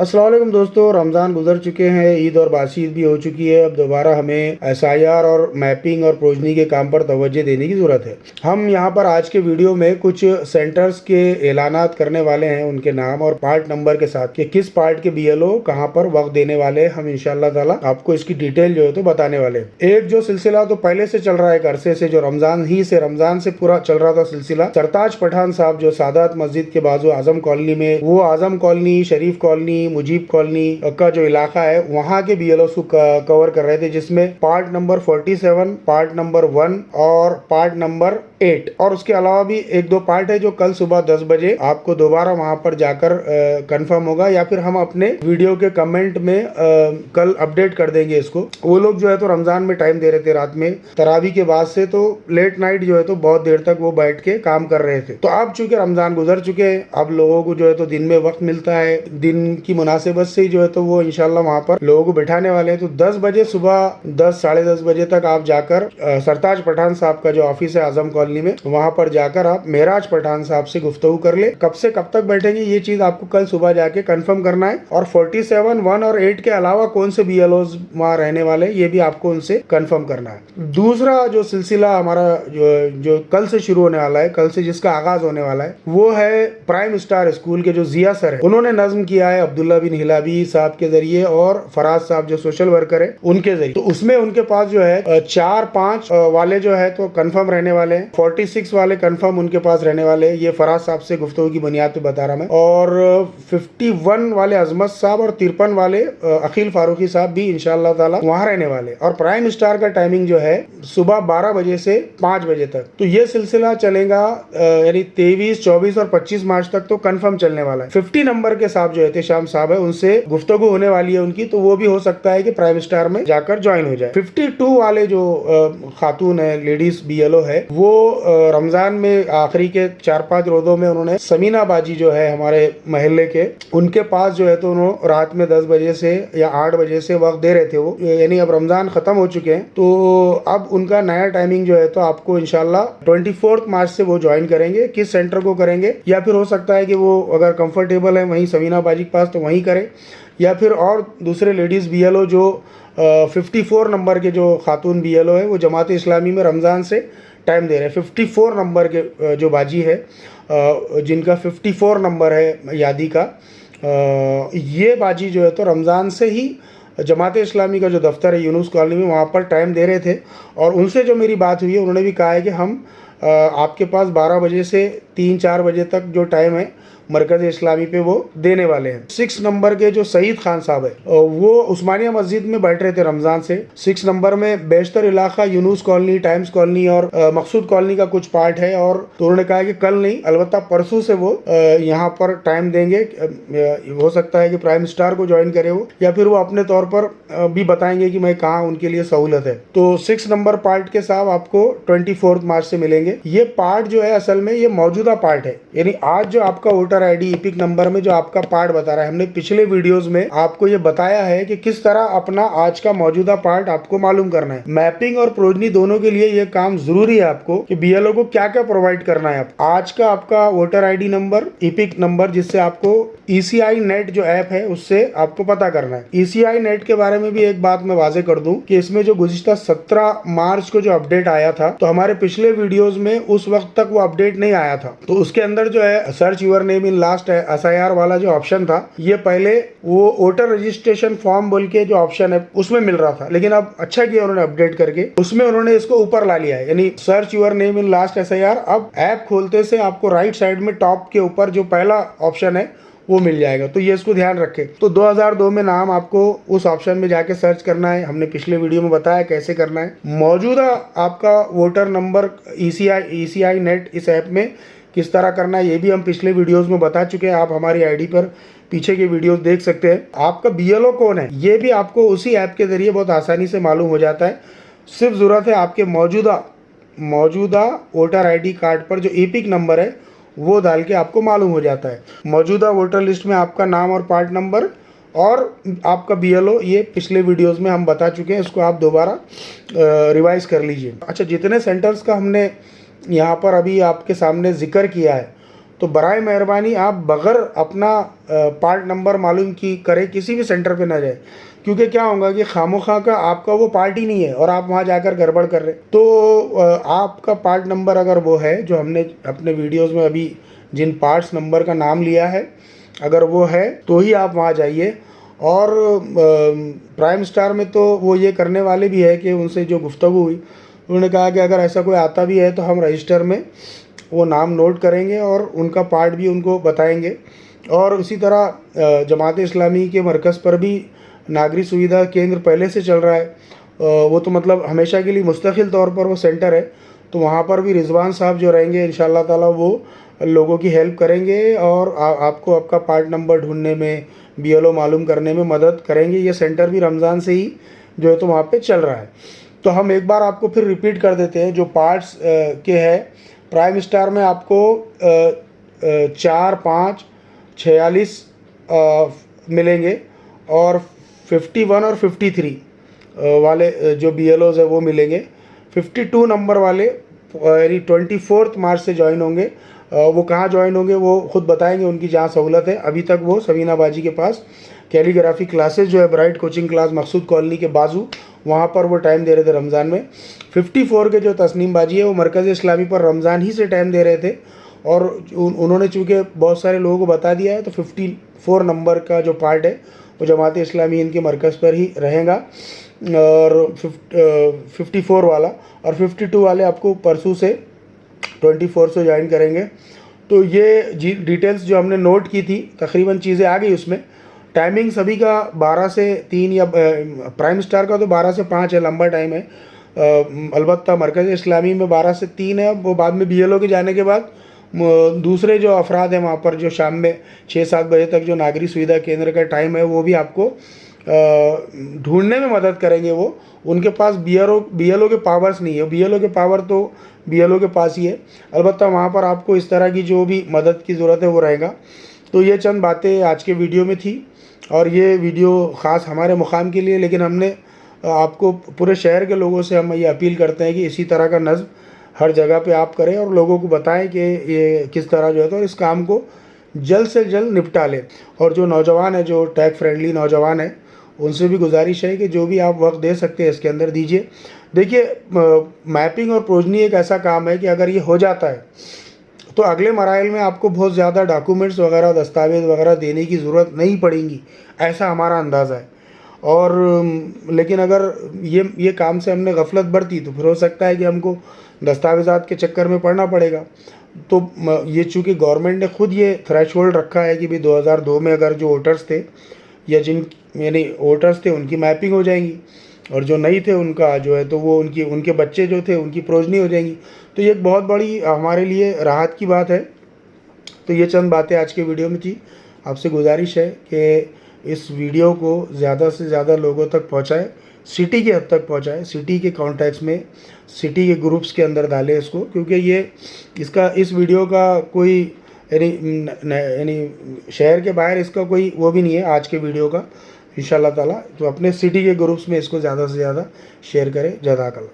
अस्सलाम वालेकुम दोस्तों, रमज़ान गुजर चुके हैं, ईद और बासी ईद भी हो चुकी है। अब दोबारा हमें SIR और मैपिंग और प्रोजनी के काम पर तवज्जो देने की ज़रूरत है। हम यहाँ पर आज के वीडियो में कुछ सेंटर्स के ऐलानात करने वाले हैं, उनके नाम और पार्ट नंबर के साथ कि किस पार्ट के BLO कहाँ पर वक्त देने वाले हैं। हम इंशाअल्लाह ताला आपको इसकी डिटेल जो है तो बताने वाले हैं। एक जो सिलसिला तो पहले से चल रहा है, अरसे से, जो रमज़ान से पूरा चल रहा था सिलसिला। सरताज पठान साहब जो सादात मस्जिद के बाजू आजम कॉलोनी में, वो आजम कॉलोनी, शरीफ कॉलोनी, मुजीब कॉलोनी का जो इलाका है, वहाँ के BLOs को कवर कर रहे थे, जिसमें पार्ट नंबर 47, पार्ट नंबर 1 और पार्ट नंबर 8 और उसके अलावा भी एक दो पार्ट है जो कल सुबह 10 बजे आपको दोबारा वहां पर जाकर कंफर्म होगा, या फिर हम अपने वीडियो के कमेंट में कल अपडेट कर देंगे इसको। वो लोग जो है तो रमजान में टाइम दे रहे थे, रात में तरावी के बाद से तो लेट नाइट जो है तो बहुत देर तक वो बैठ के काम कर रहे थे। तो अब चूंकि रमजान गुजर चुके हैं, अब लोगों को जो है तो दिन में वक्त मिलता है, दिन की मुनासिबत से जो है तो वो इंशाल्लाह वहाँ पर लोगों को बैठाने वाले हैं। तो 10 बजे सुबह 10 साढ़े 10 बजे तक आप जाकर सरताज पठान साहब का जो ऑफिस है आजम कॉलोनी में, वहाँ पर जाकर आप मेराज पठान साहब से गुफ्तगू कर ले। कब से कब तक बैठेंगे ये चीज आपको कल सुबह जाके कंफर्म करना है, और 47, 1 और 8 के अलावा कौन से BLOs वहाँ रहने वाले ये भी आपको उनसे कंफर्म करना है। दूसरा जो सिलसिला हमारा जो कल से शुरू होने वाला है, कल से जिसका आगाज होने वाला है, वो है प्राइम स्टार स्कूल के जो जिया सर है, उन्होंने नज्म किया है अब्दुल्ला बिन हिलाबी साहब के जरिए और फराज साहब जो सोशल वर्कर है उनके जरिए। तो उसमें उनके पास जो है 4-5 वाले जो है तो कंफर्म रहने वाले हैं, 46 वाले कंफर्म उनके पास रहने वाले हैं। ये फराज साहब से गुफ्तगू की बुनियाद पे बता रहा मैं। और 51 वाले अजमत साहब और 53 वाले अखिल फारूकी साहब भी इंशाअल्लाह ताला वहाँ रहने वाले। और प्राइम स्टार का टाइमिंग जो है सुबह 12 बजे से 5 बजे तक। तो ये सिलसिला चलेगा, यानी 23, 24 और 25 मार्च तक तो कंफर्म चलने वाला है। 50 नंबर के साहब जो एहतेशाम साहब है, उनसे गुफ्तगू होने वाली है उनकी, तो वो भी हो सकता है कि प्राइम स्टार में जाकर ज्वाइन हो जाए। 52 वाले जो खातून है, लेडीज BLO है, वो रमजान में आखिरी के 4-5 रोजों में उन्होंने समीना बाजी जो है हमारे महल्ले के, उनके पास जो है तो उन्होंने रात में 10 बजे से या 8 बजे से वक्त दे रहे थे वो, यानी अब रमजान खत्म हो चुके हैं, तो अब उनका नया टाइमिंग जो है तो आपको इंशाल्लाह 24 मार्च से वो ज्वाइन करेंगे। किस सेंटर को करेंगे, या फिर हो सकता है कि वो अगर कंफर्टेबल है वहीं समीना बाजी के पास तो वहीं करें, या फिर और दूसरे लेडीज BLO जो 54 नंबर के जो खातून BLO है, वो जमात इस्लामी में रमज़ान से टाइम दे रहे हैं। 54 नंबर के जो बाजी है, जिनका 54 नंबर है यादी का, ये बाजी जो है तो रमज़ान से ही जमात इस्लामी का जो दफ्तर है यूनुस कॉलोनी में, वहाँ पर टाइम दे रहे थे। और उनसे जो मेरी बात हुई है, उन्होंने भी कहा है कि हम आपके पास 12 बजे से 3-4 बजे तक जो टाइम है मरकज़ इस्लामी पे वो देने वाले हैं। 6 नंबर के जो सईद खान साहब है, वो उस्मानिया मस्जिद में बैठ रहे थे रमज़ान से। 6 नंबर में बेशतर इलाका यूनुस कॉलोनी, टाइम्स कॉलोनी और मकसूद कॉलोनी का कुछ पार्ट है, और तो उन्होंने कहा कि कल नहीं, अलबत्ता परसों से वो यहाँ पर टाइम देंगे। हो सकता है कि प्राइम स्टार को ज्वाइन करे वो, या फिर वो अपने तौर पर भी बताएंगे कि मैं कहाँ उनके लिए सहूलत है। तो 6 नंबर पार्ट के साहब आपको 24 मार्च से मिलेंगे। ये पार्ट जो है असल में ये मौजूदा पार्ट है, यानी आज जो आपका वोटर ID इपिक नंबर में जो आपका पार्ट बता रहा है, हमने पिछले वीडियोस में आपको ये बताया है कि किस तरह अपना आज का मौजूदा पार्ट आपको मालूम करना है। मैपिंग और प्रोजनी दोनों के लिए ये काम जरूरी है आपको कि BLO को क्या क्या प्रोवाइड करना है। आज का आपका voter ID number, EPIC number, जिससे आपको ECI नेट जो ऐप है उससे आपको पता करना है। ECI नेट के बारे में भी एक बात मैं वाजे कर दूं कि इसमें जो गुज़िश्ता 17 मार्च को जो अपडेट आया था, तो हमारे पिछले वीडियोस में उस वक्त तक वो अपडेट नहीं आया था। तो उसके अंदर जो है search your name in last SIR वाला जो ऑप्शन था, ये पहले वो वोटर रजिस्ट्रेशन फॉर्म बोल के जो ऑप्शन है उसमें मिल रहा था, लेकिन अब अच्छा किया उन्होंने अपडेट करके, उसमें उन्होंने इसको ऊपर ला लिया है। यानी search your name in last SIR, अब ऐप खोलते से आपको राइट साइड में टॉप के ऊपर जो पहला ऑप्शन है वो मिल जाएगा। तो ये इसको ध्यान रखें। तो 2002 में नाम आपको उस ऑप्शन में जाके सर्च करना है, हमने पिछले वीडियो में बताया कैसे करना है। मौजूदा आपका वोटर नंबर ECI नेट इस ऐप में किस तरह करना है ये भी हम पिछले वीडियोस में बता चुके हैं। आप हमारी ID पर पीछे के वीडियोस देख सकते हैं। आपका BLO कौन है ये भी आपको उसी ऐप के जरिए बहुत आसानी से मालूम हो जाता है। सिर्फ ज़रूरत है आपके मौजूदा वोटर ID कार्ड पर जो इपिक नंबर है वो डाल के आपको मालूम हो जाता है। मौजूदा वोटर लिस्ट में आपका नाम और पार्ट नंबर और आपका BLO, ये पिछले वीडियोस में हम बता चुके हैं, इसको आप दोबारा रिवाइज कर लीजिए। अच्छा, जितने सेंटर्स का हमने यहाँ पर अभी आपके सामने जिक्र किया है, तो बराए मेहरबानी आप बग़ैर अपना पार्ट नंबर मालूम की करे किसी भी सेंटर पे ना जाए, क्योंकि क्या होगा कि खामोखा का आपका वो पार्ट ही नहीं है और आप वहाँ जाकर गड़बड़ कर रहे। तो आपका पार्ट नंबर अगर वो है जो हमने अपने वीडियोज़ में अभी जिन पार्ट्स नंबर का नाम लिया है, अगर वो है तो ही आप वहाँ जाइए। और प्राइम स्टार में तो वो ये करने वाले भी है कि उनसे जो गुफ्तगू हुई, उन्होंने कहा कि अगर ऐसा कोई आता भी है तो हम रजिस्टर में वो नाम नोट करेंगे और उनका पार्ट भी उनको बताएंगे। और इसी तरह जमात इस्लामी के मरकज़ पर भी नागरिक सुविधा केंद्र पहले से चल रहा है, वो तो मतलब हमेशा के लिए मुस्तकिल तौर पर वो सेंटर है। तो वहाँ पर भी रिजवान साहब जो रहेंगे इंशाअल्लाह ताला वो लोगों की हेल्प करेंगे और आपको आपका पार्ट नंबर ढूंढने में, BLO मालूम करने में मदद करेंगे। ये सेंटर भी रमज़ान से ही जो है तो वहाँ पे चल रहा है। तो हम एक बार आपको फिर रिपीट कर देते हैं जो पार्ट्स के है। प्राइम स्टार में आपको 4, 5, 46 मिलेंगे और 51 और 53 वाले जो BLOs है वो मिलेंगे। 52 नंबर वाले यानी 24 मार्च से ज्वाइन होंगे। वो कहाँ ज्वाइन होंगे वो खुद बताएंगे, उनकी जहाँ सहूलत है। अभी तक वो सवीना बाजी के पास कैलीग्राफी क्लासेस जो है ब्राइट कोचिंग क्लास मकसूद कॉलोनी के बाजू, वहाँ पर वो टाइम दे रहे थे रमज़ान में। 54 के जो तस्नीम बाजी है वो मरकज़ इस्लामी पर रमज़ान ही से टाइम दे रहे थे और उन्होंने चूँकि बहुत सारे लोगों को बता दिया है तो 54 नंबर का जो पार्ट है वो जमात इस्लामी इनके मरकज़ पर ही रहेगा। और 54 वाला और 52 वाले आपको परसों से 24 से ज्वाइन करेंगे। तो ये डिटेल्स जो हमने नोट की थी तकरीबन चीज़ें आ गई उसमें। टाइमिंग सभी का 12 से 3 या प्राइम स्टार का तो 12 से 5 है, लंबा टाइम है। अलबत्ता मरकज़ इस्लामी में 12 से 3 है। वो बाद में BLO के जाने के बाद दूसरे जो अफराद हैं वहाँ पर जो शाम में 6-7 बजे तक जो नागरिक सुविधा केंद्र का टाइम है वो भी आपको ढूंढने में मदद करेंगे। वो उनके पास BLO के पावर्स नहीं है, BLO के पावर तो BLO के पास ही है। अलबत्ता वहाँ पर आपको इस तरह की जो भी मदद की ज़रूरत है वो रहेगा। तो ये चंद बातें आज के वीडियो में थी और ये वीडियो ख़ास हमारे मुकाम के लिए, लेकिन हमने आपको पूरे शहर के लोगों से हम ये अपील करते हैं कि इसी तरह का नज़्म हर जगह पे आप करें और लोगों को बताएं कि ये किस तरह जो है तो इस काम को जल्द से जल्द निपटा लें। और जो नौजवान है, जो टैग फ्रेंडली नौजवान है, उनसे भी गुजारिश है कि जो भी आप वक्त दे सकते हैं इसके अंदर दीजिए। देखिए, मैपिंग और प्रोजनी एक ऐसा काम है कि अगर ये हो जाता है तो अगले मराइल में आपको बहुत ज़्यादा डॉक्यूमेंट्स वगैरह, दस्तावेज़ वगैरह देने की ज़रूरत नहीं पड़ेगी, ऐसा हमारा अंदाज़ा है। और लेकिन अगर ये काम से हमने गफलत बरती तो फिर हो सकता है कि हमको दस्तावेज़ात के चक्कर में पड़ना पड़ेगा। तो ये चूँकि गवर्नमेंट ने खुद ये थ्रेशोल्ड रखा है कि भाई 2002 में अगर जो वोटर्स थे या जिन यानी वोटर्स थे उनकी मैपिंग हो जाएंगी और जो नहीं थे उनका जो है तो वो उनके बच्चे जो थे उनकी प्रोजनी हो जाएंगी। तो ये एक बहुत बड़ी हमारे लिए राहत की बात है। तो ये चंद बातें आज के वीडियो में थी। आपसे गुजारिश है कि इस वीडियो को ज़्यादा से ज़्यादा लोगों तक पहुँचाएँ, सिटी के हद तक पहुँचाएँ, सिटी के कॉन्टैक्ट्स में, सिटी के ग्रुप्स के अंदर डालें इसको, क्योंकि इस वीडियो का कोई यानी शहर के बाहर इसका कोई वो भी नहीं है आज के वीडियो का इंशाअल्लाह ताला। तो अपने सिटी के ग्रुप्स में इसको ज़्यादा से ज़्यादा शेयर करें। जज़ाकल्लाह।